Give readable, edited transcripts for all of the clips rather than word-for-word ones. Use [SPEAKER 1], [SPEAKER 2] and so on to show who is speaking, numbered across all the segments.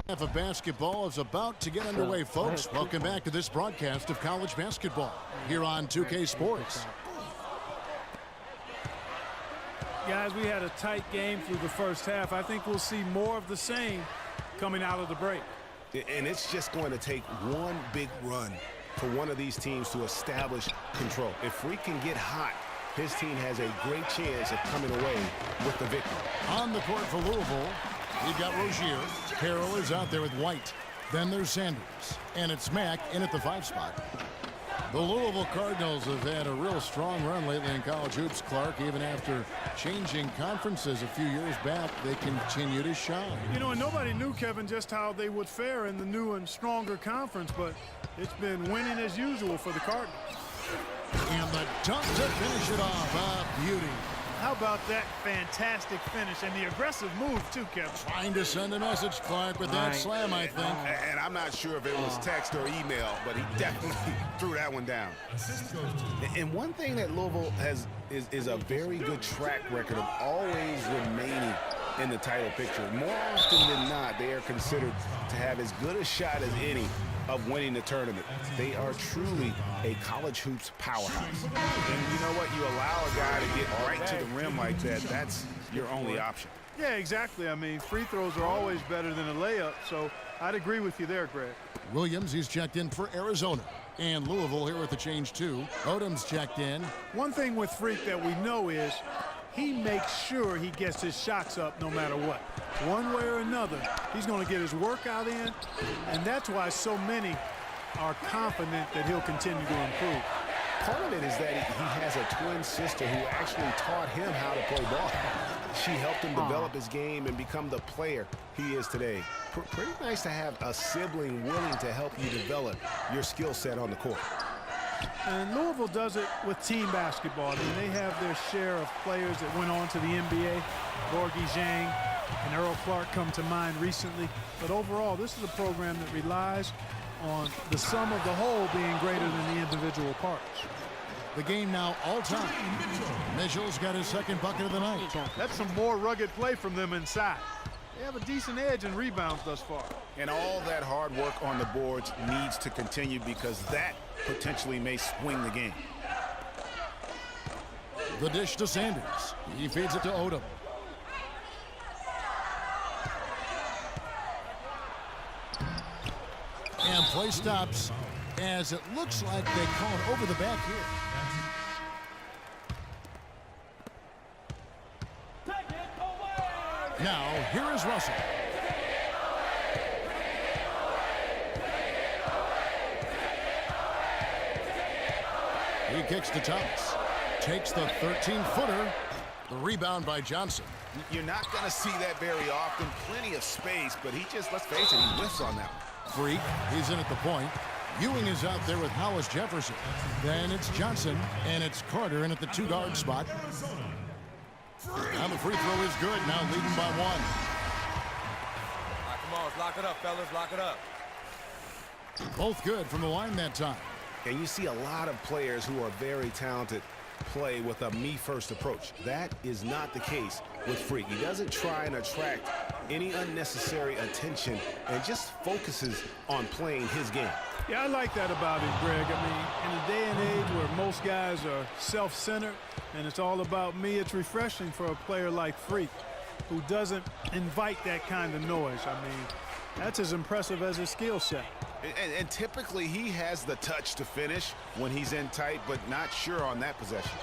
[SPEAKER 1] Half of basketball is about to get underway, folks. Welcome back to this broadcast of college basketball here on 2K Sports.
[SPEAKER 2] Guys, we had a tight game through the first half. I think we'll see more of the same coming out of the break.
[SPEAKER 3] And it's just going to take one big run for one of these teams to establish control. If Freak can get hot, his team has a great chance of coming away with the victory.
[SPEAKER 1] On the court for Louisville, we've got Rozier. Carroll is out there with White. Then there's Sanders. And it's Mack in at the 5 spot. The Louisville Cardinals have had a real strong run lately in college hoops, Clark. Even after changing conferences a few years back, they continue to shine.
[SPEAKER 2] You know, and nobody knew, Kevin, just how they would fare in the new and stronger conference, but it's been winning as usual for the Cardinals.
[SPEAKER 1] And the dunk to finish it off. A beauty.
[SPEAKER 2] How about that fantastic finish and the aggressive move, too, Kevin?
[SPEAKER 1] Trying to send a message, Clark, with that slam, I think.
[SPEAKER 3] And I'm not sure if it was text or email, but he definitely threw that one down. And one thing that Louisville has is a very good track record of always remaining in the title picture. More often than not, they are considered to have as good a shot as any of winning the tournament. They are truly a college hoops powerhouse. And you know what? You allow a guy to get right to the rim like that, that's your only option.
[SPEAKER 2] Yeah, exactly. I mean, free throws are always better than a layup, so I'd agree with you there, Greg.
[SPEAKER 1] Williams, he's checked in for Arizona. And Louisville here with the change, too. Odom's checked in.
[SPEAKER 2] One thing with Freak that we know is he makes sure he gets his shots up no matter what. One way or another, he's going to get his workout in, and that's why so many are confident that he'll continue to improve.
[SPEAKER 3] Part of it is that he has a twin sister who actually taught him how to play ball. She helped him develop his game and become the player he is today. Pretty nice to have a sibling willing to help you develop your skill set on the court.
[SPEAKER 2] And Louisville does it with team basketball. I mean, they have their share of players that went on to the NBA. Gorgie Zhang and Earl Clark come to mind recently. But overall, this is a program that relies on the sum of the whole being greater than the individual parts.
[SPEAKER 1] The game now all-time. Mitchell's got his second bucket of the night.
[SPEAKER 2] That's some more rugged play from them inside. They have a decent edge in rebounds thus far.
[SPEAKER 3] And all that hard work on the boards needs to continue because that potentially may swing the game.
[SPEAKER 1] The dish to Sanders. He feeds it to Odom. And play stops as it looks like they call it over the back here. Now, here is Russell. He kicks to Thomas. Takes the 13-footer. The rebound by Johnson.
[SPEAKER 3] You're not going to see that very often. Plenty of space, but he just, let's face it, he whiffs on that one.
[SPEAKER 1] Freak, he's in at the point. Ewing is out there with Hollis Jefferson. Then it's Johnson, and it's Carter in at the 2-guard spot. Now the free throw is good, now leading by 1.
[SPEAKER 4] All right, come on, let's lock it up, fellas, lock it up.
[SPEAKER 1] Both good from the line that time.
[SPEAKER 3] And you see a lot of players who are very talented play with a me-first approach. That is not the case with Freak. He doesn't try and attract any unnecessary attention and just focuses on playing his game.
[SPEAKER 2] Yeah, I like that about it, Greg. I mean, in a day and age where most guys are self-centered and it's all about me, it's refreshing for a player like Freak who doesn't invite that kind of noise. I mean, that's as impressive as his skill set.
[SPEAKER 3] And typically he has the touch to finish when he's in tight, but not sure on that possession.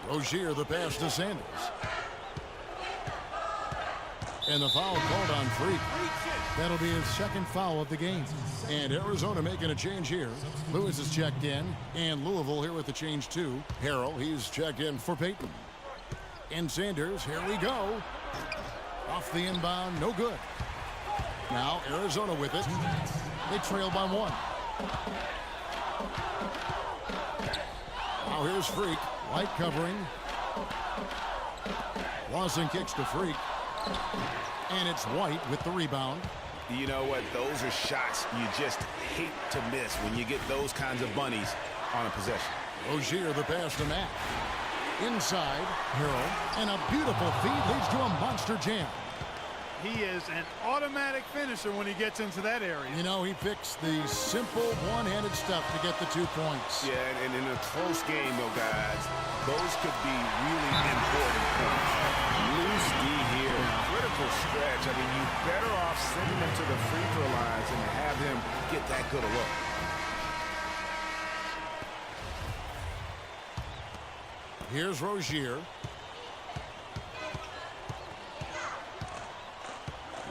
[SPEAKER 1] Rozier, the pass to Sanders. And the foul called on Freak. That'll be his second foul of the game. And Arizona making a change here. Lewis is checked in. And Louisville here with the change too. Harrell, he's checked in for Payton. And Sanders, here we go. Off the inbound, no good. Now Arizona with it. They trail by 1. Now here's Freak. White covering. Lawson kicks to Freak. And it's White with the rebound.
[SPEAKER 3] You know what? Those are shots you just hate to miss when you get those kinds of bunnies on a possession.
[SPEAKER 1] Rozier, the pass to Mack. Inside, Harrell. And a beautiful feed leads to a monster jam.
[SPEAKER 2] He is an automatic finisher when he gets into that area.
[SPEAKER 1] You know, he picks the simple one-handed stuff to get the 2 points.
[SPEAKER 3] Yeah, and in a close game, though, guys, those could be really important points. Loose D here, critical stretch. I mean, you better off sending him to the free throw lines and have him get that good a look.
[SPEAKER 1] Here's Rozier.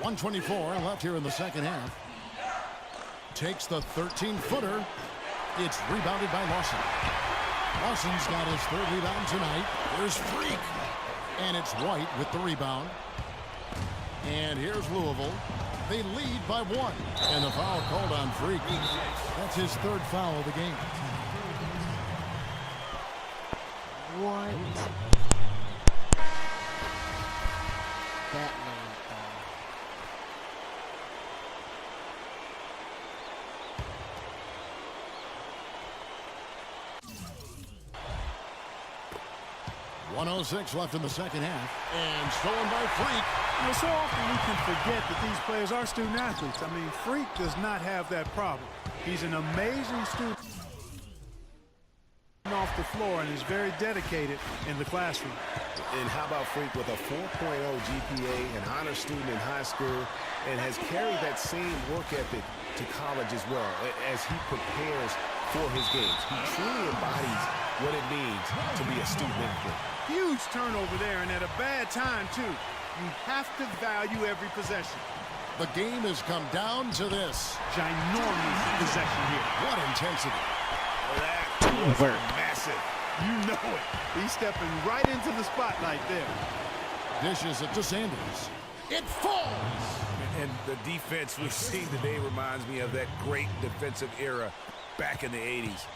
[SPEAKER 1] 1:24 left here in the second half. Takes the 13-footer. It's rebounded by Lawson. Lawson's got his 3rd rebound tonight. Here's Freak. And it's White with the rebound. And here's Louisville. They lead by 1. And the foul called on Freak. That's his 3rd foul of the game.
[SPEAKER 5] What? That man.
[SPEAKER 1] 1:06 left in the second half. And stolen by Freak.
[SPEAKER 2] You know, so often we can forget that these players are student athletes. I mean, Freak does not have that problem. He's an amazing student off the floor and is very dedicated in the classroom.
[SPEAKER 3] And how about Freak with a 4.0 GPA, an honor student in high school, and has carried that same work ethic to college as well as he prepares for his games. He truly embodies what it means to be a student athlete.
[SPEAKER 2] Huge turnover there, and at a bad time, too. You have to value every possession.
[SPEAKER 1] The game has come down to this.
[SPEAKER 2] Ginormous possession here.
[SPEAKER 1] What intensity.
[SPEAKER 3] That was massive.
[SPEAKER 2] You know it. He's stepping right into the spotlight there.
[SPEAKER 1] Dishes it to Sanders. It falls.
[SPEAKER 3] And the defense we've seen today reminds me of that great defensive era back in the 80s.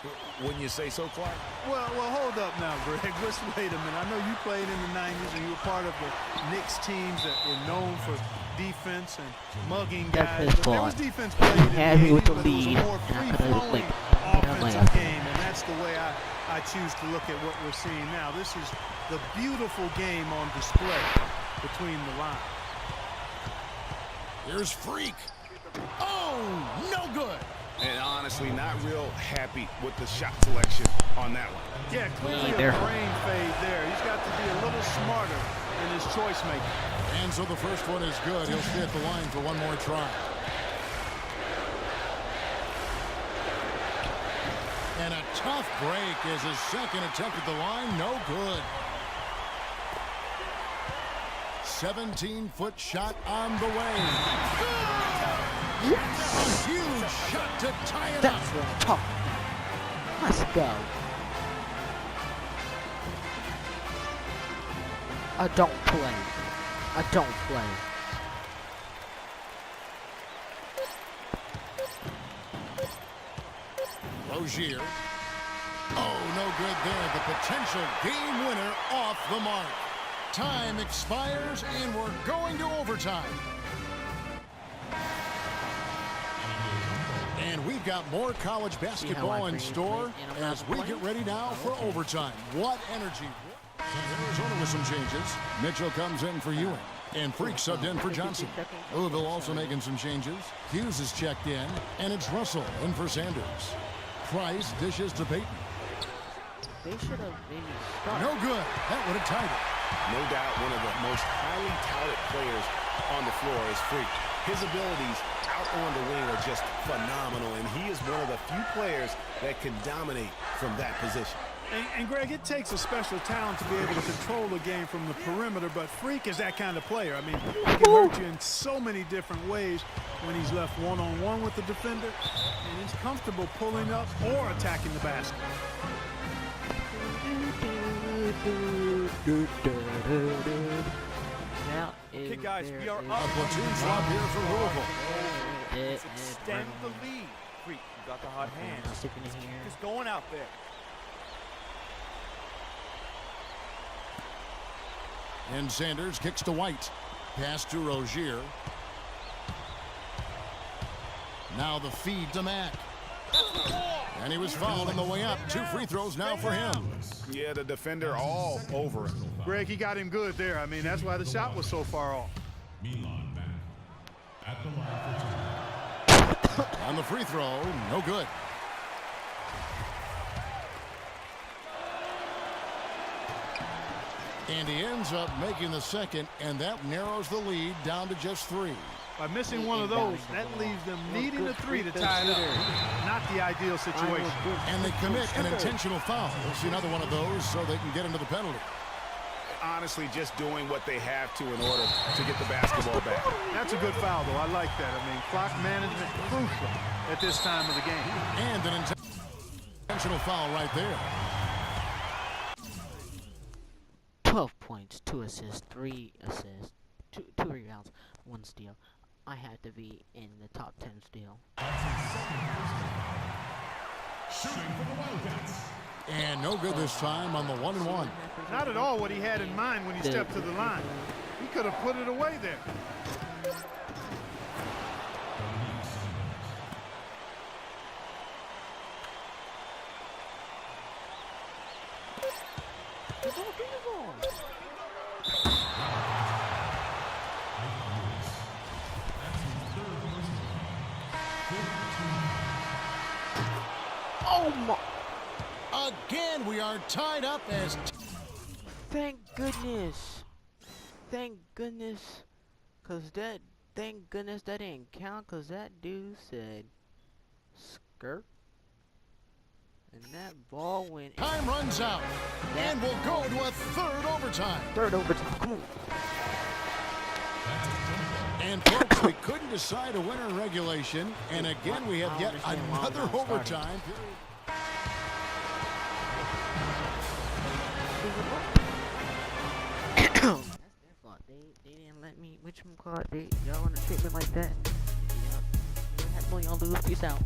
[SPEAKER 3] Wouldn't you say so, Clark?
[SPEAKER 2] Well, hold up now, Greg. Just wait a minute. I know you played in the 90s and you were part of the Knicks teams that were known for defense and mugging guys. But there was defense played in the 80s,
[SPEAKER 5] with the
[SPEAKER 2] but it was a
[SPEAKER 5] lead,
[SPEAKER 2] more free-flowing offensive game, and that's the way I choose to look at what we're seeing now. This is the beautiful game on display between the lines.
[SPEAKER 1] Here's Freak. Oh, no good.
[SPEAKER 3] And honestly, not real happy with the shot selection on that one.
[SPEAKER 2] Yeah, clearly a brain fade there. He's got to be a little smarter in his choice making.
[SPEAKER 1] And so the first one is good. He'll stay at the line for one more try. And a tough break is his second attempt at the line. No good. 17-foot shot on the way. A huge shot to tie it up.
[SPEAKER 5] That's what I'm talking about. Let's go. I don't play. I don't play.
[SPEAKER 1] Rozier. Oh, no good there. The potential game winner off the mark. Time expires, and we're going to overtime. And we've got more college basketball in store as we get ready now for overtime. What energy. Arizona with some changes. Mitchell comes in for Ewing. And Freak subbed in for Johnson. Louisville also making some changes. Hughes is checked in. And it's Russell in for Sanders. Price dishes to Payton.
[SPEAKER 5] They should have maybe started.
[SPEAKER 1] No good. That would have tied it.
[SPEAKER 3] No doubt one of the most highly touted players on the floor is Freak. His abilities out on the wing are just phenomenal, and he is one of the few players that can dominate from that position.
[SPEAKER 2] And Greg, it takes a special talent to be able to control the game from the perimeter, but Freak is that kind of player. I mean, he can hurt you in so many different ways when he's left one-on-one with the defender, and he's comfortable pulling up or attacking the basket.
[SPEAKER 5] Now
[SPEAKER 4] Okay, guys, we are
[SPEAKER 1] A
[SPEAKER 4] up.
[SPEAKER 1] platoon swap here for Louisville.
[SPEAKER 4] Let's extend the lead. Freak, you got the hot hand.
[SPEAKER 5] Sticking in here.
[SPEAKER 4] Just going out there.
[SPEAKER 1] And Sanders kicks to White. Pass to Rozier. Now the feed to Mack. And he was fouled on the way up. 2 free throws now for him.
[SPEAKER 3] Yeah, the defender all over him.
[SPEAKER 2] Greg, he got him good there. I mean, that's why the shot was so far off.
[SPEAKER 6] Milan Mack.
[SPEAKER 1] On the free throw, no good. And he ends up making the second, and that narrows the lead down to just 3.
[SPEAKER 2] By missing one of those, that leaves them needing a 3 to tie it up. Not the ideal situation.
[SPEAKER 1] And they commit an intentional foul. We'll see another one of those so they can get into the penalty.
[SPEAKER 3] Honestly, just doing what they have to in order to get the basketball back.
[SPEAKER 2] That's a good foul, though. I like that. I mean, clock management crucial at this time of the game.
[SPEAKER 1] And an intentional foul right there.
[SPEAKER 5] 12 points, 2 assists, 3 assists, 2 rebounds, 1 steal. I had to be in the top 10 still.
[SPEAKER 1] And no good this time on the 1-and-1.
[SPEAKER 2] Not at all what he had in mind when he stepped to the line. He could have put it away there.
[SPEAKER 5] Oh my!
[SPEAKER 1] Again, we are tied up as...
[SPEAKER 5] Thank goodness. Thank goodness. Thank goodness that didn't count, cause that dude said skirt. And that ball went...
[SPEAKER 1] Time runs out. And we'll go to a third overtime.
[SPEAKER 5] Third overtime. Come on.
[SPEAKER 1] And folks, we couldn't decide a winner in regulation. And again, we have yet another overtime.
[SPEAKER 5] That's their fault. They didn't let me. Y'all want to treat me like that? Y'all lose. Peace out.